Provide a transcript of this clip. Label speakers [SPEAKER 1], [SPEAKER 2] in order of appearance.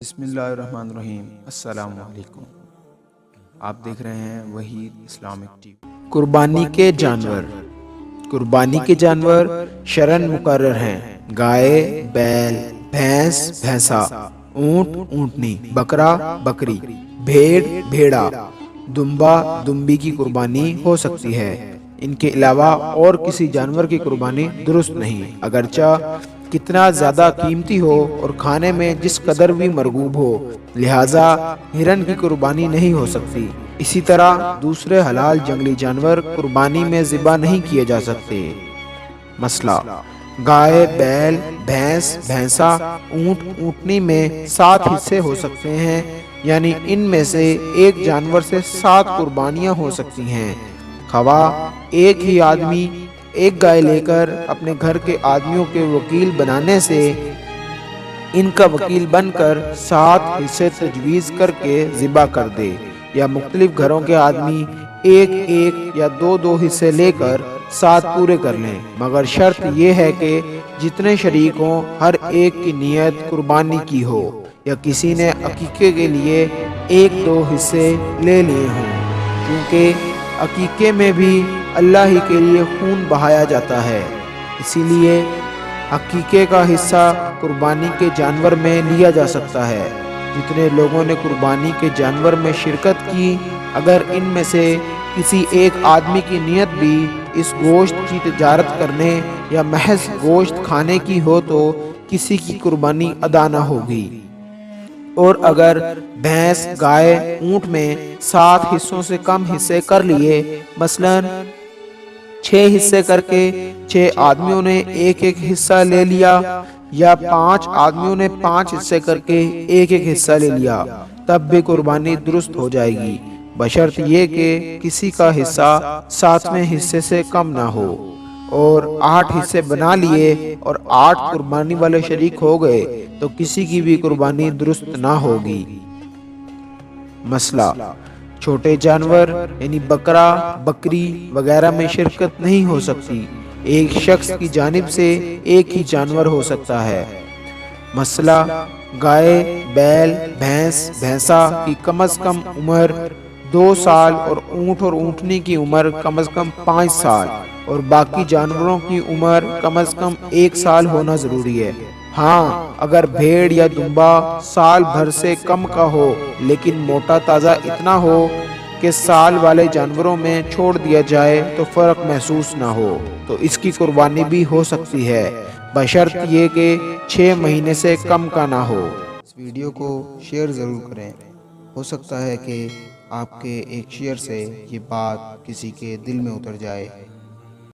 [SPEAKER 1] بسم اللہ الرحمن الرحیم۔ السلام علیکم۔ آپ دیکھ رہے ہیں وحید اسلامک ٹی وی۔
[SPEAKER 2] قربانی کے جانور۔ قربانی کے جانور شرعاً مقرر ہیں۔ گائے، بیل، بھینس، بھینسا، اونٹ، اونٹنی، بکرا، بکری، بھیڑ، بھیڑا، دمبا، دمبی کی قربانی ہو سکتی ہے۔ ان کے علاوہ اور کسی جانور کی قربانی درست نہیں، اگرچہ کتنا زیادہ قیمتی ہو اور کھانے میں جس قدر بھی مرغوب ہو، لہٰذا ہرن کی قربانی نہیں ہو سکتی۔ اسی طرح دوسرے حلال جنگلی جانور قربانی میں ذبح نہیں کیے جا سکتے۔ مسئلہ: گائے، بیل، بھینس، بھینسا، اونٹ، اونٹنی میں 7 حصے ہو سکتے ہیں، یعنی ان میں سے ایک جانور سے 7 قربانیاں ہو سکتی ہیں۔ خواہ ایک ہی آدمی ایک گائے لے کر اپنے گھر کے آدمیوں کے وکیل بنانے سے ان کا وکیل بن کر 7 حصے تجویز کر کے ذبح کر دے، یا مختلف گھروں کے آدمی ایک ایک یا 2 حصے لے کر 7 پورے کر لیں، مگر شرط یہ ہے کہ جتنے شریک ہوں ہر ایک کی نیت قربانی کی ہو، یا کسی نے عقیقے کے لیے 1-2 حصے لے لیے ہوں، کیونکہ عقیقے میں بھی اللہ ہی کے لیے خون بہایا جاتا ہے، اسی لیے عقیقے کا حصہ قربانی کے جانور میں لیا جا سکتا ہے۔ جتنے لوگوں نے قربانی کے جانور میں شرکت کی، اگر ان میں سے کسی ایک آدمی کی نیت بھی اس گوشت کی تجارت کرنے یا محض گوشت کھانے کی ہو تو کسی کی قربانی ادا نہ ہوگی۔ اور اگر بھینس، گائے، اونٹ میں 7 حصوں سے کم حصے کر لیے، مثلاً 6 حصے کر کے 6 آدمیوں نے ایک ایک حصہ لے لیا، یا 5 آدمیوں نے 5 حصے کر کے ایک ایک حصہ لے لیا، تب بھی قربانی درست ہو جائے گی، بشرط یہ کہ کسی کا حصہ 7ویں حصے سے کم نہ ہو۔ اور 8 حصے بنا لیے اور 8 قربانی والے شریک ہو گئے تو کسی کی بھی قربانی درست نہ ہوگی۔ مسئلہ: چھوٹے جانور یعنی بکرا، بکری وغیرہ میں شرکت نہیں ہو سکتی، ایک شخص کی جانب سے ایک ہی جانور ہو سکتا ہے۔ مسئلہ: گائے، بیل، بھینس، بھینسا کی کم از کم عمر 2 سال اور اونٹ اور اونٹنی کی عمر کم از کم 5 سال اور باقی جانوروں کی عمر کم از کم 1 سال ہونا ضروری ہے۔ ہاں، اگر بھیڑ یا دمبا سال بھر سے کم کا ہو لیکن موٹا تازہ اتنا ہو کہ سال والے جانوروں میں چھوڑ دیا جائے تو فرق محسوس نہ ہو تو اس کی قربانی بھی ہو سکتی ہے، بشرط یہ کہ 6 مہینے سے کم کا نہ ہو۔
[SPEAKER 1] اس ویڈیو کو شیئر ضرور کریں، ہو سکتا ہے کہ آپ کے ایک شیئر سے یہ بات کسی کے دل میں اتر جائے۔